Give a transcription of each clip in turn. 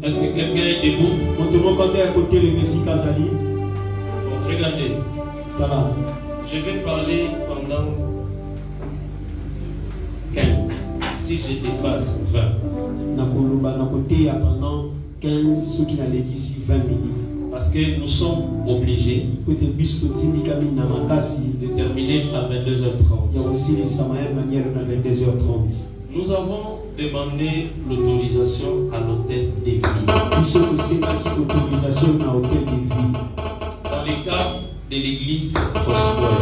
Est-ce que quelqu'un est debout? Regardez. Je vais parler pendant 15. Si je dépasse 20. Parce que nous sommes obligés de terminer à 22h30. Nous avons demandé l'autorisation à l'hôtel des villes. Dans les cas de l'église Foursquare.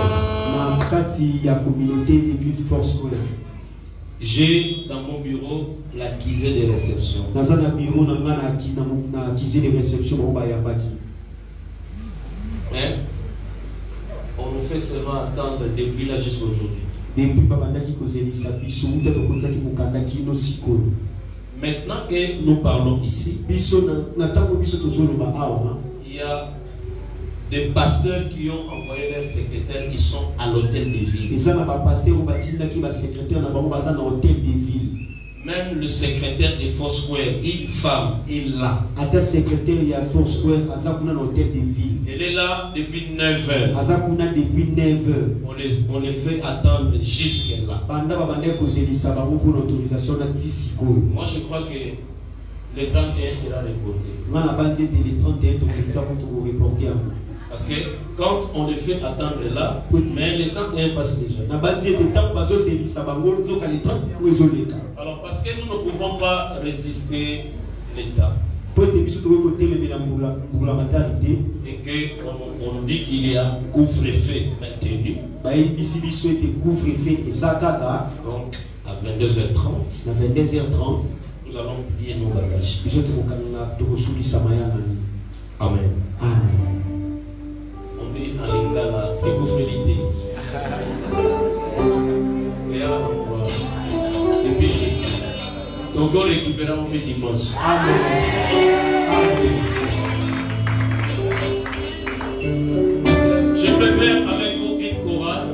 J'ai dans mon bureau l'accusé de réception. Mais on nous fait seulement attendre depuis là jusqu'à aujourd'hui. Maintenant que nous parlons ici, il y a des pasteurs qui ont envoyé leurs secrétaires qui sont à l'hôtel de ville. Même le secrétaire de Foursquare, une femme, est là. Elle est là depuis 9 heures. On les fait attendre jusqu'à là. Moi je crois que le 31 sera reporté. Parce que quand on les fait attendre là, mais le 31 passe déjà. Alors parce que nous ne pouvons pas résister l'État. Et qu'on dit qu'il y a couvre-feu maintenu. Donc à 22h30, nous allons plier nos bagages. Amen. On dit à l'Ingala, découvre-l'idée. Et puis, ton corps récupérera on fait dimanche. Amen. Je peux faire avec vous une chorale.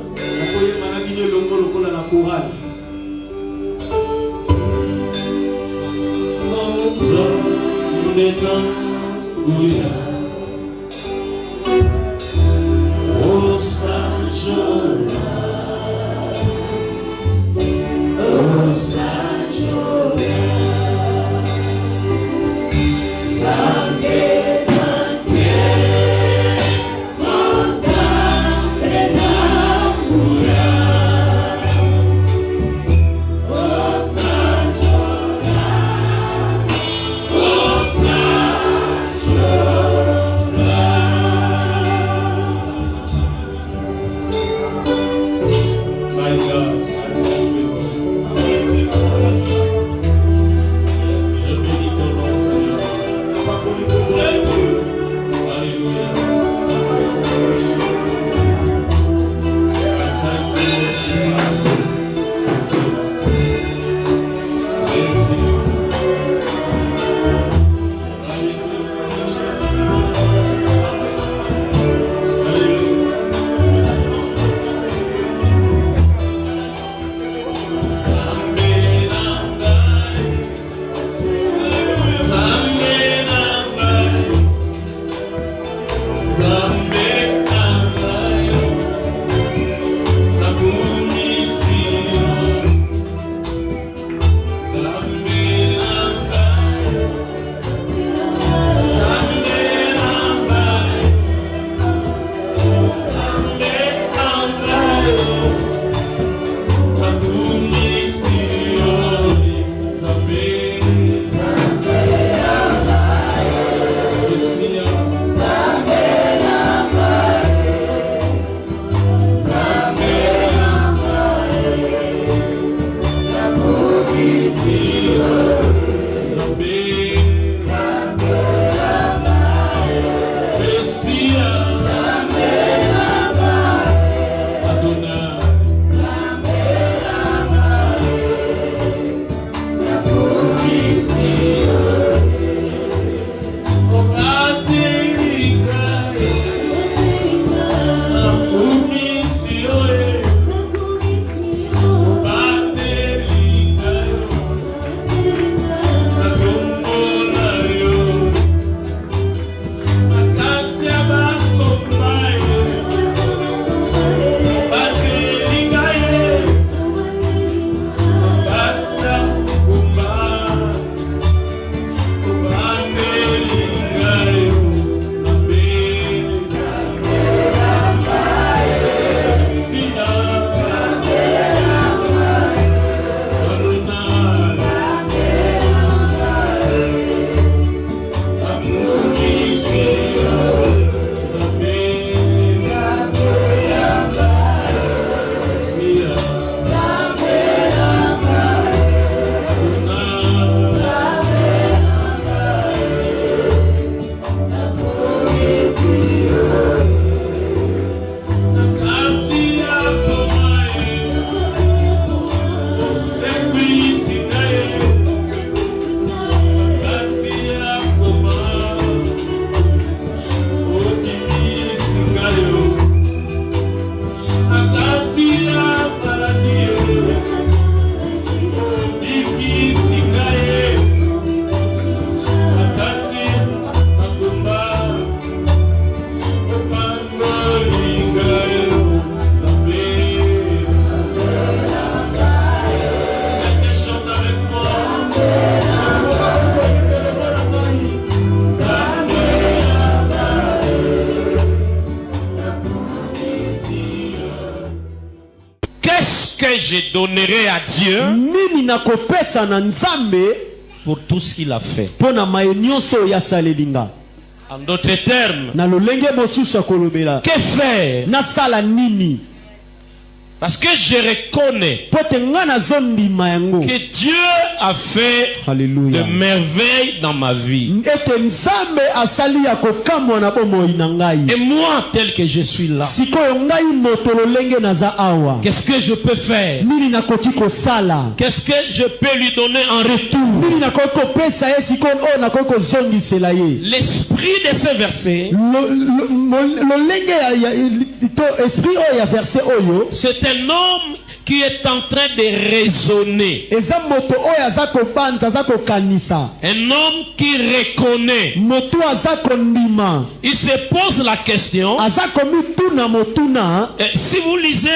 je donnerai à Dieu nini nakopesa na Nzambe pour tout ce qu'il a fait? pona maenyoso ya salelinga. En d'autres termes, Na lolenge mosusu kolobela. que faire? Na sala nini? Parce que je reconnais Pote ngana zondi mayango. que Dieu a fait Alléluia. de merveilles dans ma vie. Ete Nzambe asali ya kokamwa na bomoi na ngai. Et moi, tel que je suis là, Sikoyo ngai moto lolenge naza awa. qu'est-ce que je peux faire? Nini nakoki kosala? Qu'est-ce que je peux lui donner en retour? Nini nakoki kopesa ye sikoyo o nakoki kozongisela ye. L'esprit de ce verset, Lolenge ya esprit o ya verset oyo. c'est un homme qui est en train de raisonner. Eza moto oyo aza kobanza aza kokanisa. Un homme qui reconnaît. Moto aza kondima. Il se pose la question. Aza komituna motuna. Si vous lisez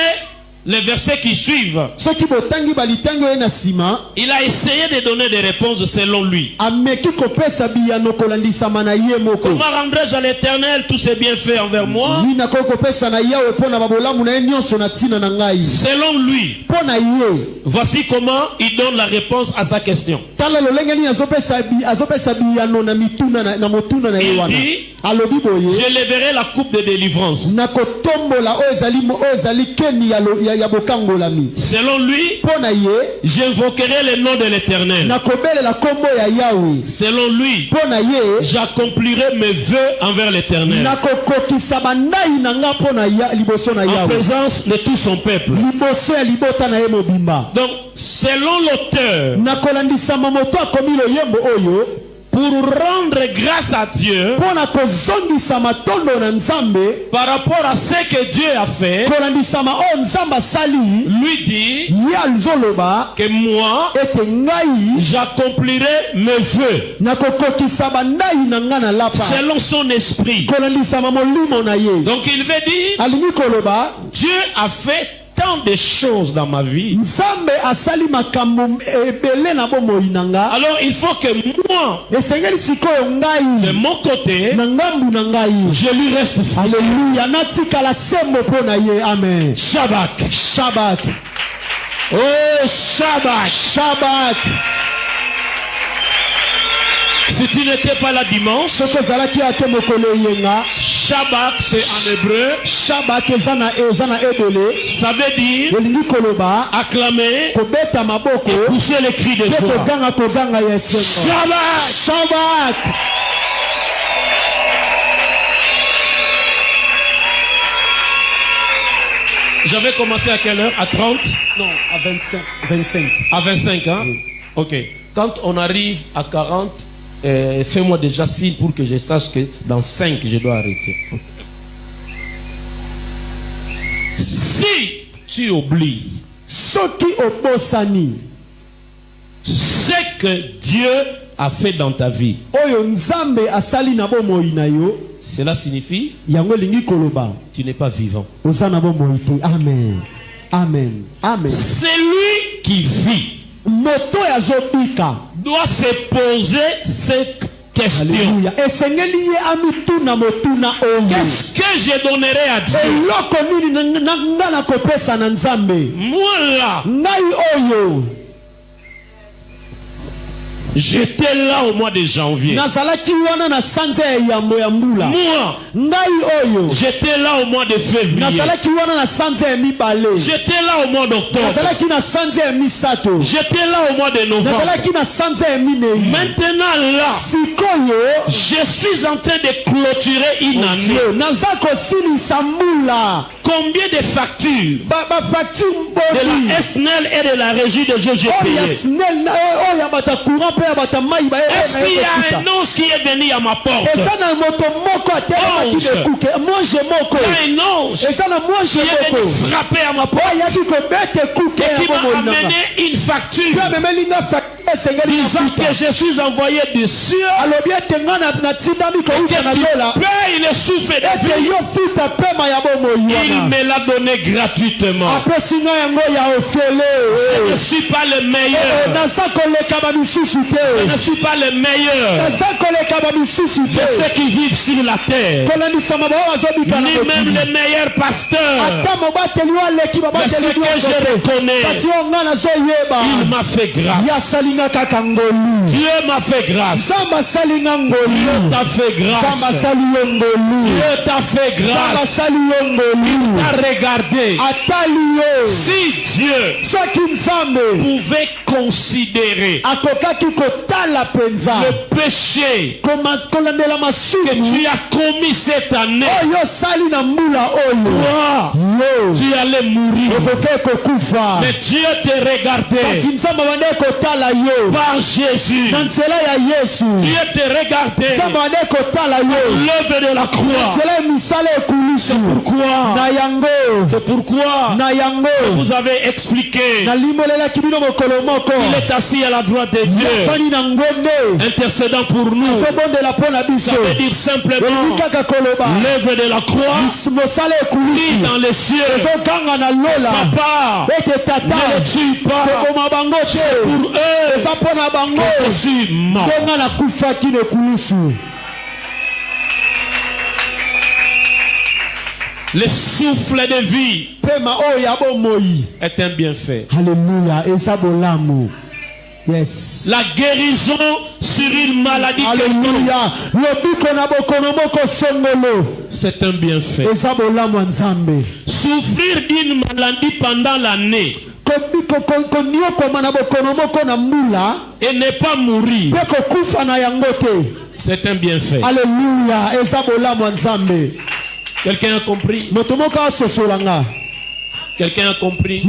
les versets qui suivent, Soki botangi balitangi oyo na sima. il a essayé de donner des réponses selon lui. Ameki kopesa biyano kolandisama na ye moko. Comment rendrai-je à l'Éternel tous ses bienfaits envers moi? Ni na kopesa na yawe pona babolamu na nyonso na tina na ngai. Selon lui, Pona ye. voici comment il donne la réponse à sa question. Tala lolenge ni azopesa biyano na mituna na motuna na ye wana. Alobi boye. Je leverai la coupe de délivrance. Na kotombola ozali keni ya bokangolami. Selon lui, Pona ye. j'invoquerai le nom de l'Éternel. Na kobelela kombo ya yawe. Selon lui, Pona ye. j'accomplirai mes vœux envers l'Éternel. Na kokokisa bandai na nga pona ya liboso na En yawe. présence de tout son peuple. Liboso ya libota na ye mobimba. Donc, selon l'auteur, Na kolandisama moto akomi loyembo oyo. pour rendre grâce à Dieu Pona kozongisa matondo na Nzambe. par rapport à ce que Dieu a fait, Kolandisama o Nzamba sali. lui dit Ya nzoloba. que moi, Ete ngai. j'accomplirai mes vœux Na kokokisa bandai na nga na lapa. selon son esprit. Kolandisama molimo na ye. Donc il veut dire, Alingi koloba. Dieu a fait tant de choses dans ma vie. Nzambe asali makambo ebele na bomoi na nga. Alors il faut que moi, Esengeli sikoyo de ngai. mon côté, Na ngambu na ngai. je lui reste fidèle. Alléluia. Natikala sembo pona ye. Amen. Shabbat. Shabbat. Oh, Shabbat. Shabbat. Si tu n'étais pas là dimanche, Soko zalaki ate mokolo yenga. Shabbat, c'est en hébreu. Shabbat ezana ebele. Ça veut dire Elingi koloba. acclamer, Kobeta maboko. pousser les cris de Pe joie. koganga ya esengo. Shabbat. Shabbat. J'avais commencé à quelle heure? À 30? Non, à 25. 25. À 25, hein? Oui. Ok. Quand on arrive à 40, fais-moi déjà signe pour que je sache que dans 5, je dois arrêter. Si tu oublies Soki obosani. ce que Dieu a fait dans ta vie, Oyo Nzambe asali na bomoi na yo. cela signifie Yango elingi koloba. tu n'es pas vivant. Oza na bomoi te. Amen. Amen. Amen. C'est lui qui vit Moto ya zobika. doit se poser cette question. Alléluia. Esengeli ye amituna motuna oyo. Qu'est-ce que je donnerai à Dieu? Eloko nini nga na kopesa na Nzambe. Moi là, Ngai oyo. j'étais là au mois de janvier. Nazalaki wana na sanza ya yambo ya mbula. Moi, Ngai oyo. j'étais là au mois de février. Nazalaki wana na sanza ya mibale. J'étais là au mois d'octobre. Nazalaki na sanza ya misato. J'étais là au mois de novembre. Nazalaki na sanza ya minei. Maintenant là, Sikoyo. je suis en train de clôturer une année. Naza kosilisa mbula. Combien de factures Ba facture de mboli. la SNEL et de la régie de jeux j'ai Oya payé? snel oya bata courant pe bata mai ba. Est-ce qu'il y a un ange qui est venu à ma porte? Eza na moto moko atelemaki Ange. de kuke. Mange moko. Il y a un ange Eza na mange qui est moko. venu frapper à ma porte Oya ki ko bete kuke et qui ya m'a bomoi na. amené une facture Pe memelinga facture. disant que je suis envoyé du ciel et que tu payes le souffle de vie. Il me l'a donné gratuitement. Je ne suis pas le meilleur. Je ne suis pas le meilleur de ceux qui vivent sur la terre, ni même le meilleur pasteur. Mais ce que je reconnais, il m'a fait grâce. Dieu m'a fait grâce. Dieu t'a fait grâce. Dieu t'a fait grâce. Il t'a regardé. Si Dieu pouvait considérer le péché que tu as commis cette année, toi, tu allais mourir. Mais Dieu te regardait par Jésus. Dieu te regardait l'œuvre de la croix. C'est pourquoi vous avez expliqué. Il est assis à la droite de Dieu, intercédant pour nous. Ça veut dire simplement l'œuvre de la croix lit dans les cieux. Papa, ne le tue pas. C'est pour eux que je suis mort. Le souffle de vie est un bienfait. Alléluia. Yes. La guérison sur une maladie, c'est un bienfait. Souffrir d'une maladie pendant l'année et ne pas mourir, c'est un bienfait. Alléluia. Quelqu'un a compris? Quelqu'un a compris?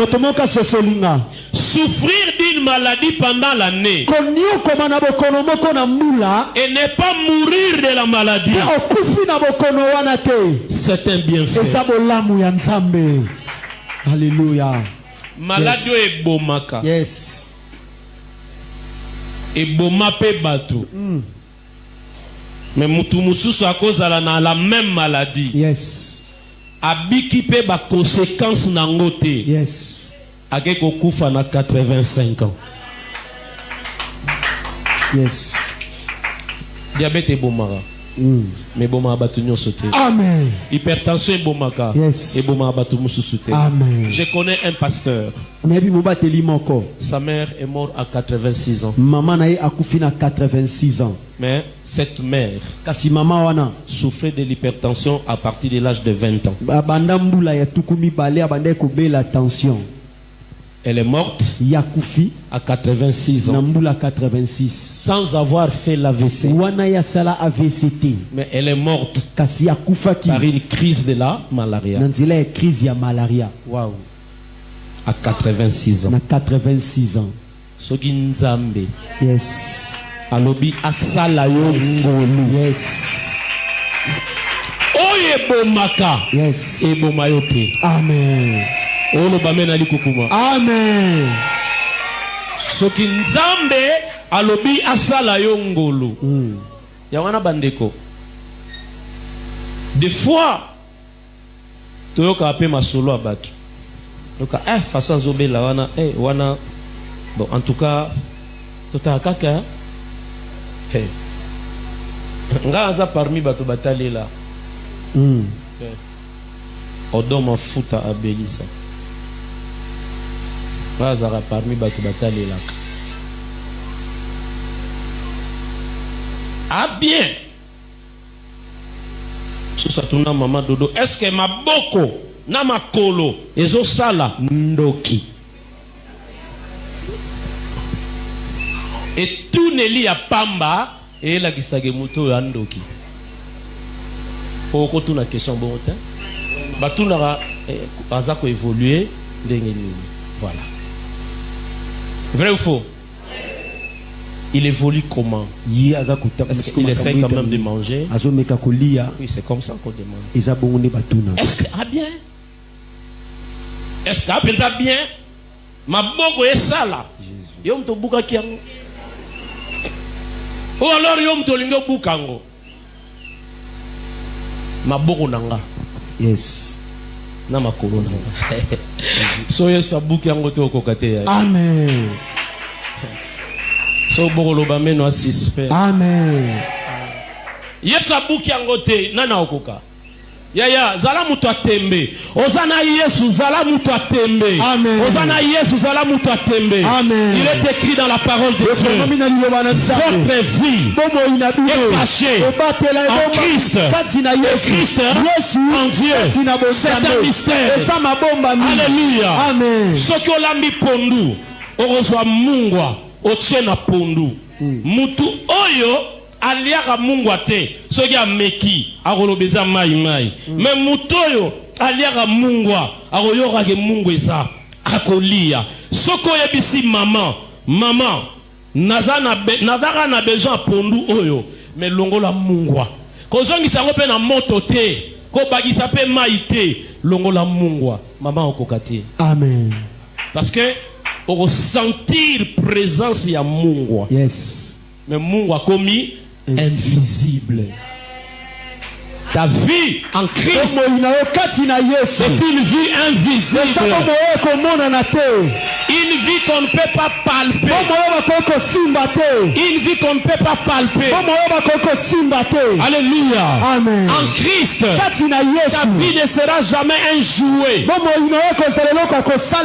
Souffrir d'une maladie pendant l'année et ne pas mourir de la maladie, c'est un bienfait. Alléluia. Maladie est bomaka. Yes. Et bomape batu. Mais mutu mususu à cause de la même maladie. Yes. Abiki pe ba conséquence nangote. Yes. Akeko kufa na 85 ans. Yes. Diabète est bomara. Mais bomara batu nyoso te. Amen. Hypertension est bomaka. Yes. Et bomara batu mususu te. Amen. Je connais un pasteur. Sa mère est morte à 86 ans. Maman nae akufi na 86 ans. Mais cette mère kasi mama wana souffrait de l'hypertension à partir de l'âge de 20 ans. Banda mbula ya tukumi bale abanda ko bela tension. Elle est morte Yakufi à 86 ans. Nambula 86 sans avoir fait l'AVC. Wana ya sala AVCT. Mais elle est morte kasi yakufa ki par une crise de la malaria. Nanzila crise ya malaria. Wow. À 86 ans. Na 86 ans. Soki Nzambe. Yes. Alobi asala yo ngolu. Yes. Oye bomaka. Yes. E bomayote. Amen. Olo bamena likukuma. Amen. Soki Nzambe alobi asala yo ngolu. Ya wana bandeko. Des fois toyoka ape masolo abatu. Donc façon zobe la wana wana bon en tout cas tota kaka ngaza parmi bato batali la odo mafuta abelisa ngaza parmi bato batali la bien ça tuna mama dodo est-ce que maboko na makolo ezo sala ndoki et tout neli a pamba et la kisage muto ya ndoki oko tuna question bon temps batuna azako évoluer ndenge nini voilà vrai ou faux il évolue comment? Est-ce qu'il essaie quand même de manger? Oui, c'est comme ça qu'on demande. Est-ce que bien? Est-ce que bien? Ma bongo est ça là. Yom to buka kiango. Ou alors yom tolingo bukango. Maboko nanga. Yes. Na makolo nanga. So yesu abuki yango te okokate ya. Amen. So bokolo bameno asispe. Amen. Yesu abuki yango te nana okoka. Ya zala mutu atembe. Ozana Yesu zala mutu atembe. Amen. Ozana Yesu zala mutu atembe. Amen. Il est écrit dans la parole de Dieu. Votre vie est cachée en Christ. Christ en Dieu. C'est un mystère. Alléluia. Amen. Soki olambi pondu orozwa mungwa otiena pondu. Mutu oyo aliaka mungwa te soki ameki akolobeza mai mais mutoyo aliaka mungwa akoyoka ke mungu eza akolia soko yebisi mama nazaka na besoin pondu oyo mais longola mungwa kozongisa ngo pe na moto te ko bagisa pe mai te longola mungwa mama okokati. Amen. Parce que on sentir présence ya mungwa. Yes. Mais mungwa komi invisible. Ta vie en Christ est une vie invisible. Une vie qu'on ne peut pas palper. Une vie qu'on ne peut pas palper. Alléluia. Amen. En Christ, ta vie ne sera jamais un jouet.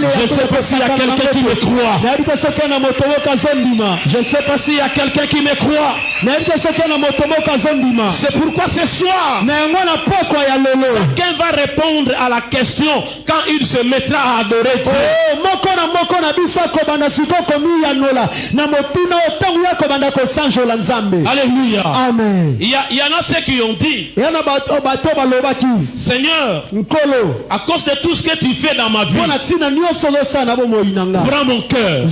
Je ne sais pas s'il y a quelqu'un qui me croit. Je ne sais pas s'il y a quelqu'un qui me croit. C'est pourquoi ce soir, chacun va répondre à la question quand il se mettra à adorer Dieu. Alléluia. Amen. Il y en a ceux qui ont dit, Seigneur, à cause de tout ce que tu fais dans ma vie, prends mon cœur,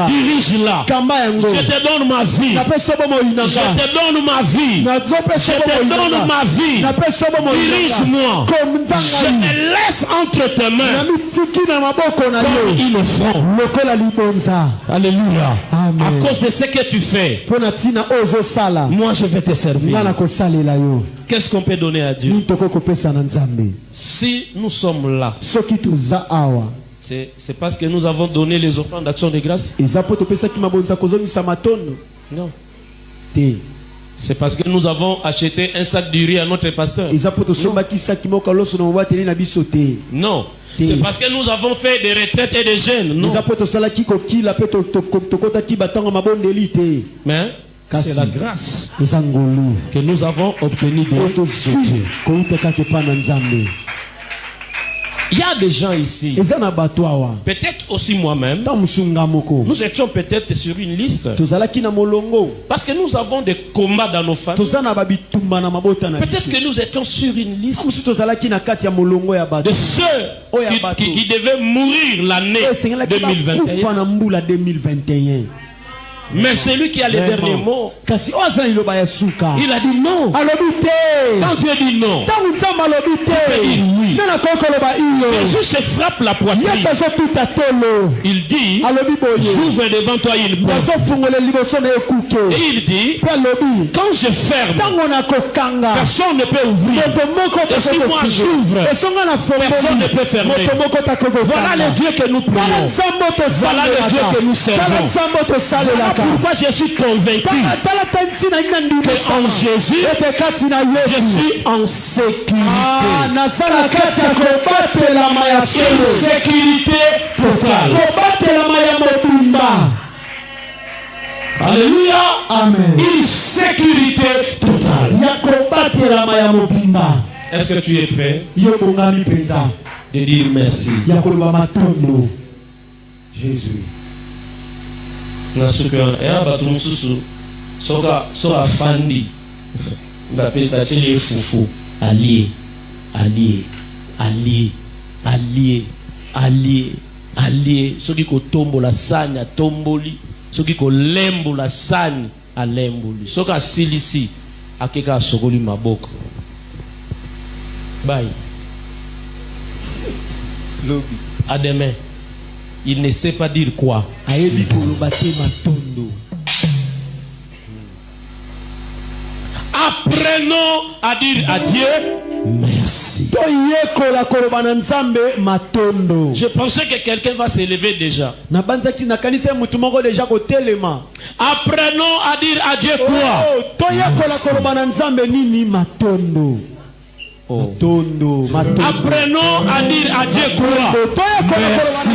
dirige-la. Je te donne ma vie. Je te donne ma vie. Je te donne ma vie. Dirige-moi. Je me laisse entre tes mains. Comme ils le font. Alléluia. Amen. À cause de ce que tu fais, moi je vais te servir. Qu'est-ce qu'on peut donner à Dieu? Si nous sommes là, c'est parce que nous avons donné les offrandes d'action de grâce? Non. C'est parce que nous avons acheté un sac de riz à notre pasteur? Non. C'est parce que nous avons fait des retraites et des jeûnes? Non. Mais c'est la grâce que nous avons obtenue de Dieu. Il y a des gens ici, peut-être aussi moi-même, nous étions peut-être sur une liste parce que nous avons des combats dans nos familles. Peut-être que nous étions sur une liste de ceux qui devaient mourir l'année 2021. Mais celui qui a les derniers mots, il a dit non. Quand tu as dit non, tu peux dire oui. Jésus se frappe la poitrine. Il dit, j'ouvre devant toi une porte. Et il dit, quand je ferme, personne ne peut ouvrir. Et si moi j'ouvre, personne ne peut fermer. Voilà le Dieu que nous prions. Voilà le Dieu que nous servons. Pourquoi je suis convaincu qu'en Jésus, je suis en sécurité. Une sécurité totale. Alléluia. Amen. Une sécurité totale. Est-ce que tu es prêt de dire merci? Jésus. Nasuka ya batu mususu soka afandi ngapeta chele fufu allié soki ko tombola sani atomboli soki ko lembola sani alemboli soka silisi akeka sokoli maboko bye lobi à demain. Il ne sait pas dire quoi. Apprenons à dire à Dieu merci. Je pensais que quelqu'un va s'élever déjà. Apprenons à dire à Dieu quoi? Apprenons à dire à Dieu quoi? Merci.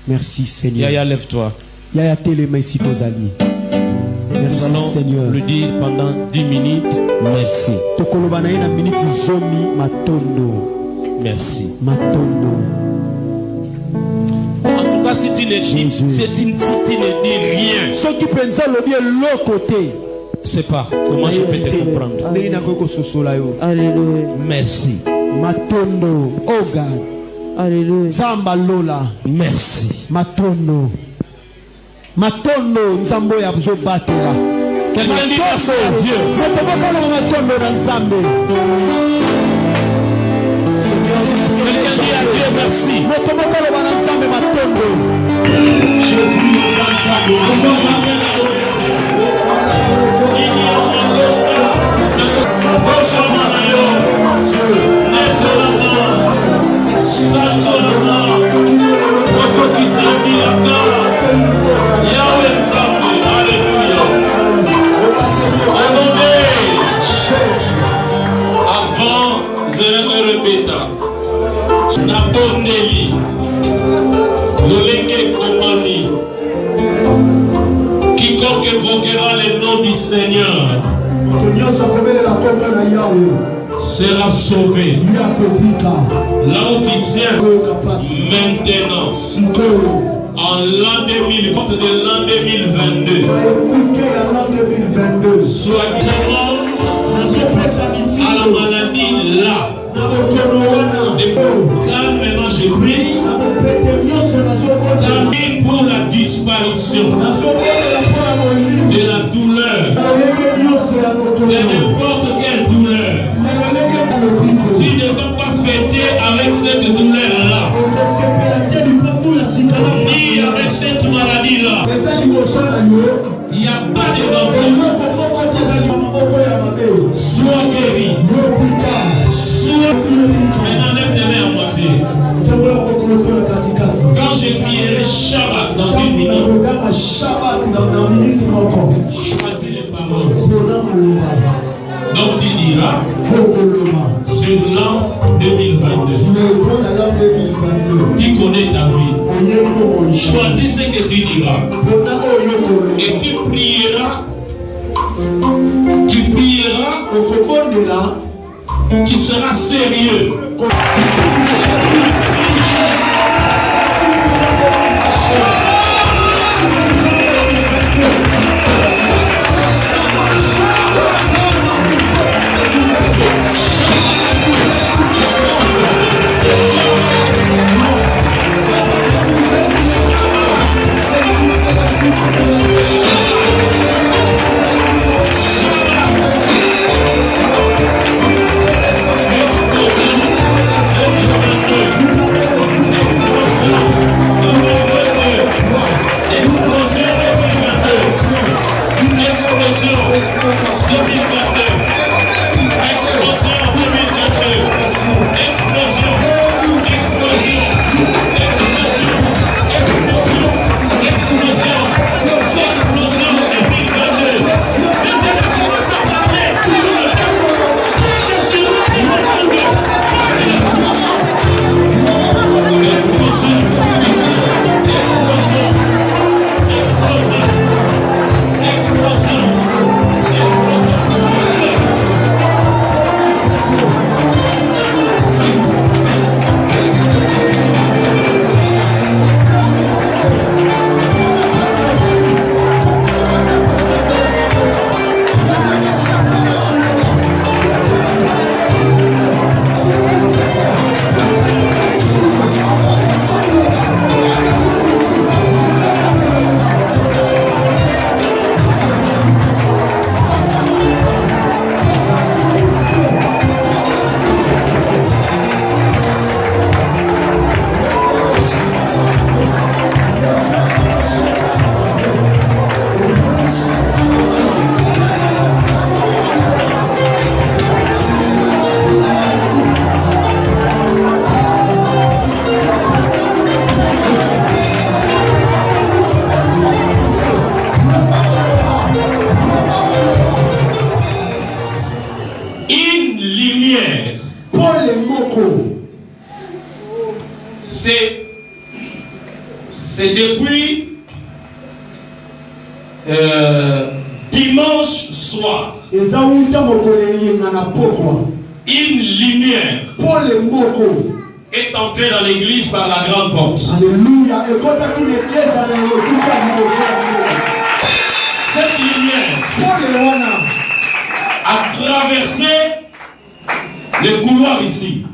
Merci Seigneur. Yaya, lève-toi. Yaya, merci Seigneur. Le dire pendant 10 minutes. Merci. Merci. En tout cas, si tu ne dis, rien, c'est pas. Moi, je peux te comprendre. Alléluia. Merci. Matondo. Oh God. Alléluia. Zamba Lola. Merci. Matondo. Matondo nzambo ya batela. Quelqu'un dit merci à Dieu. Matondo na nzambe. Seigneur, quelqu'un dit à Dieu merci. Matondo na nzambe matondo. Jésus nous a quiconque évoquera le nom du Seigneur sera sauvé. Là où tu tiens maintenant, en l'an 2020, de l'an 2022, soit vraiment à la maladie là. Car maintenant je prie, car pour la disparition de la douleur, de n'importe quelle douleur. Tu ne vas pas fêter avec cette douleur-là, ni avec cette maladie-là. Il n'y a pas de remède. Sois guéri. Maintenant lève tes mains à moitié. Quand je crierai Shabbat dans une minute, choisis les paroles. Donc tu diras sur l'an 2022. Tu connais ta vie. Choisis ce que tu diras. Et tu prieras. Tu prieras. Tu seras sérieux. C'est depuis dimanche soir. Une lumière est entrée dans l'église par la grande porte. Alléluia. Cette lumière a traversé le couloir ici.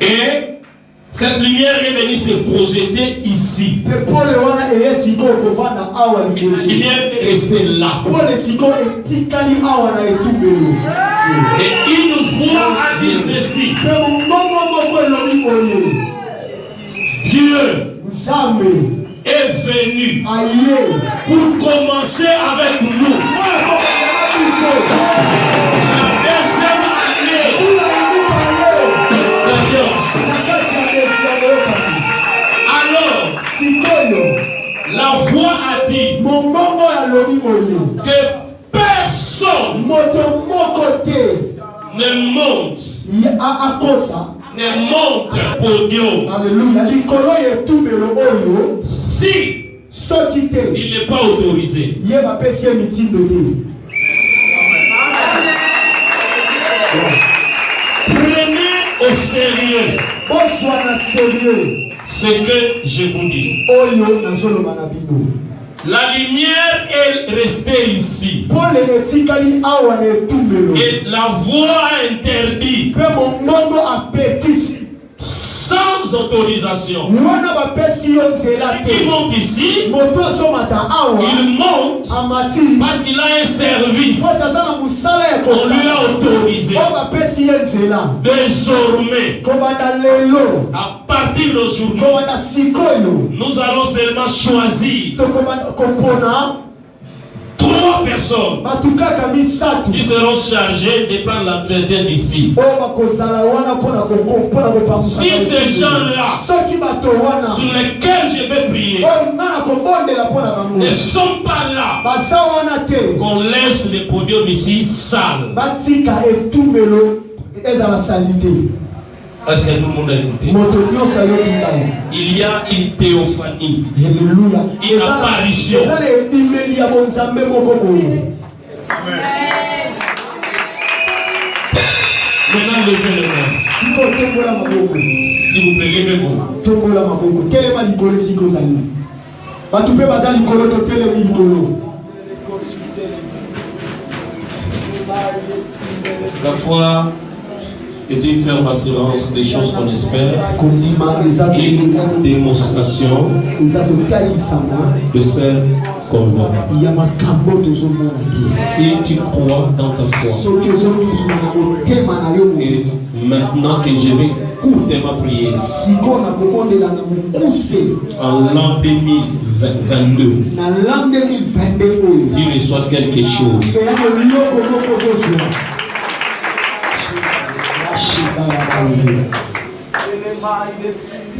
Et cette lumière est venue se projeter ici. La lumière est restée là. Et une voix a dit ceci. Dieu est venu pour commencer avec nous. La deuxième année. Alors, la voix a dit que personne ne monte podium. Alléluia. Si il n'est pas autorisé. Prenez au sérieux ce que je vous dis. La lumière est restée ici. Et la voix interdit sans autorisation. Qui monte ici, il monte parce qu'il a un service. On lui a autorisé. Désormais, à partir d'aujourd'hui, nous allons seulement choisir 3 personnes qui seront chargées de prendre l'entretien d'ici. Si ces gens-là sur lesquels je vais prier ne sont pas là, qu'on laisse le podium ici sale. Est-ce que tout le monde a écouté? Il y a une théophanie. Alléluia. Une apparition. Maintenant, levez les mains. S'il vous plaît, levez-vous. La foi est une ferme assurance des choses qu'on espère, une démonstration de celles qu'on voit. Si tu crois dans ta foi, et maintenant que je vais courtement prier, en l'an 2022, tu reçois quelque chose.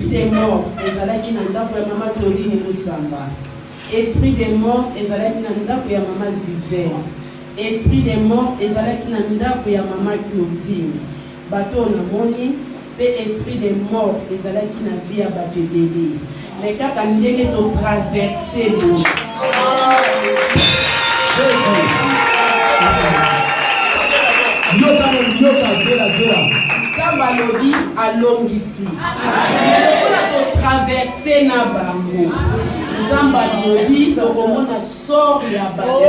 Des morts, ezalaki na ndako ya mama Claudine Lusamba. Esprit des morts, ezalaki na ndako ya mama Zizer. Esprit des morts, ezalaki na ndako ya mama Claudine. Bato na moni, pe esprit des morts, ezalaki na vie ya bato ebele. Mais kaka ndenge to traverser bo. Samba lobi alongisi. Amen. To traverser na bango. Samba lobi okomona sort ya bango.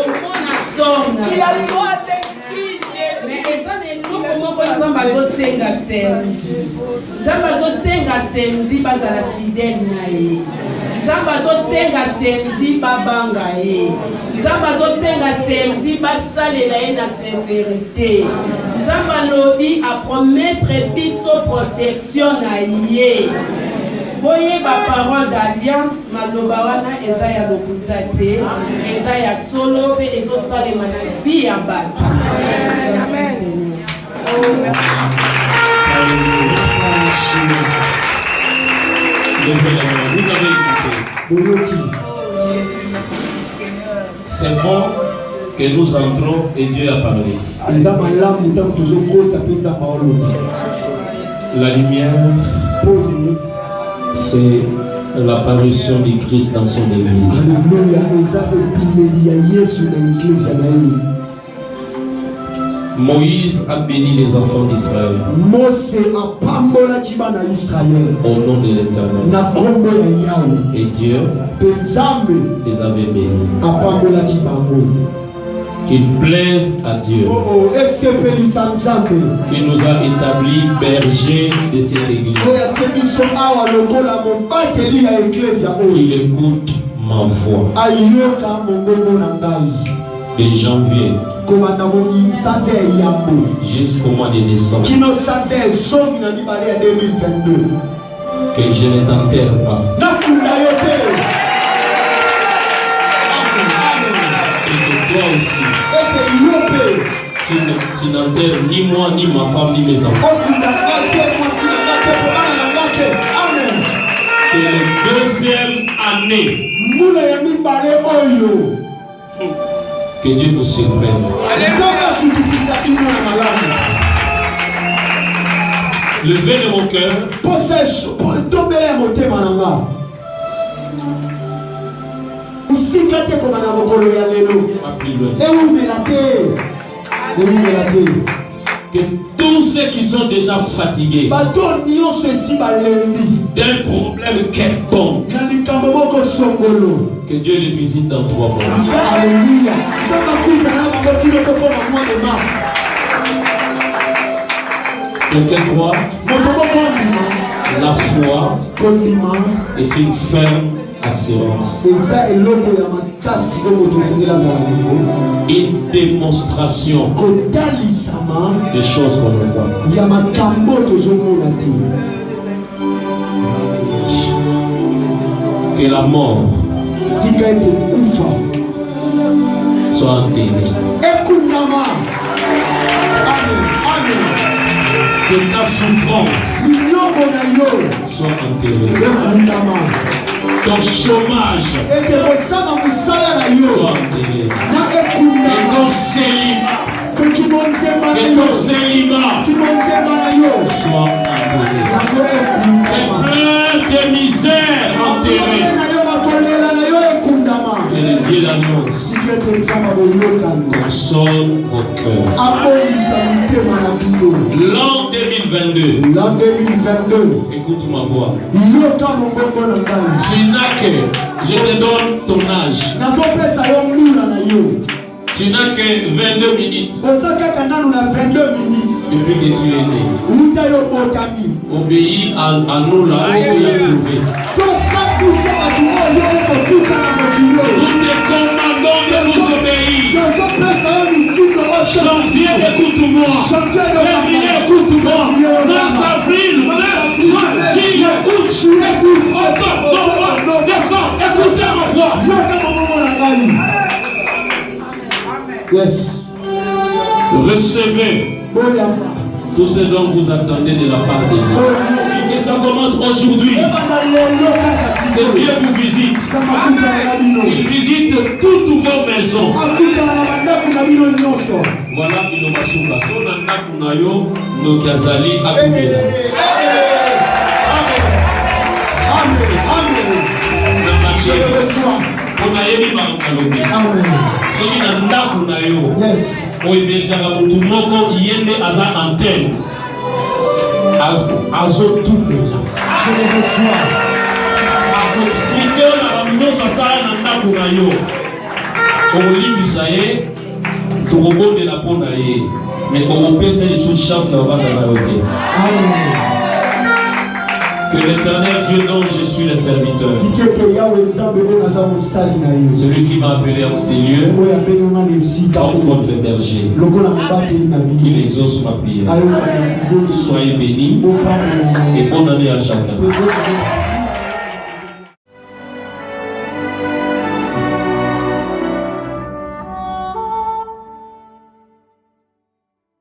Okomona sort na. Il a soit mais ezane loko moko Samba zo senga samedi. Samba zo senga samedi bazala fidèle na ye. Samba zo senga samedi babanga ye. Samba zo senga samedi basalela ye na sincérité. Samba lobi a promettre biso protection na ye. Voyez ma parole d'alliance, maloba wana eza ya lokuta te, eza ya solo pe ezo salema na vie ya bato. Merci Seigneur. Vous avez écouté. C'est bon que nous entrons et Dieu a parlé. La lumière, c'est l'apparition du Christ dans son église. Moïse a béni les enfants d'Israël au nom de l'Éternel. Et Dieu les avait bénis. Qu'il plaise à Dieu, qui nous a établis bergers de cette église. Il écoute ma voix. De janvier jusqu'au mois de décembre, que je ne t'enterre pas. Et que toi aussi, tu n'enterres ni moi, ni ma femme, ni mes enfants. Que la deuxième année, que Dieu vous surprenne. Levez le mon cœur. Que tous ceux qui sont déjà fatigués d'un problème quelconque, que Dieu les visite dans 3 mois. Quelqu'un croit? La foi est une ferme assurance. Une démonstration des choses qu'on voit. Que la mort soit enterrée. Que ta souffrance soit enterrée. Ton chômage soit enterré. Et ton célibat soit enterré. Et plein de misère enterrée. Que le Dieu l'annonce console vos cœurs. L'an 2022, écoute ma voix. Tu n'as que, je te donne ton âge. Tu n'as que 22 minutes depuis que tu es né. Obéis à nous là où tu l'as trouvé. Nous te commandons de nous obéir. Janvier, écoute-moi. Février, écoute-moi. Mars, avril, juillet, août, octobre, novembre, décembre, écoutez ma voix. Yes. Recevez tout ce dont vous attendez de la part de Dieu. Et ça commence aujourd'hui. Que Dieu vous visite. Il visite toutes vos maisons. Voilà, il va souka. Son andaku na yo no kiazali akumela. Amen. Na marché. On a émis par Kalobi. Soki na ndaku na yo. Yes. Oibejaka mutu moko yende aza antenne. Azo tumela. Je les reçois. Akoexpliquer na baminoso asala na ndaku na yo. Olimbisa ye. Tokobondela mpona ye. Mais okopesa lisu chance ya bana na yo te. Amen. Que l'Éternel Dieu dont je suis le serviteur, celui qui m'a appelé en ces lieux, comme votre berger, qu'il exauce ma prière. Soyez bénis et bonne année à chacun.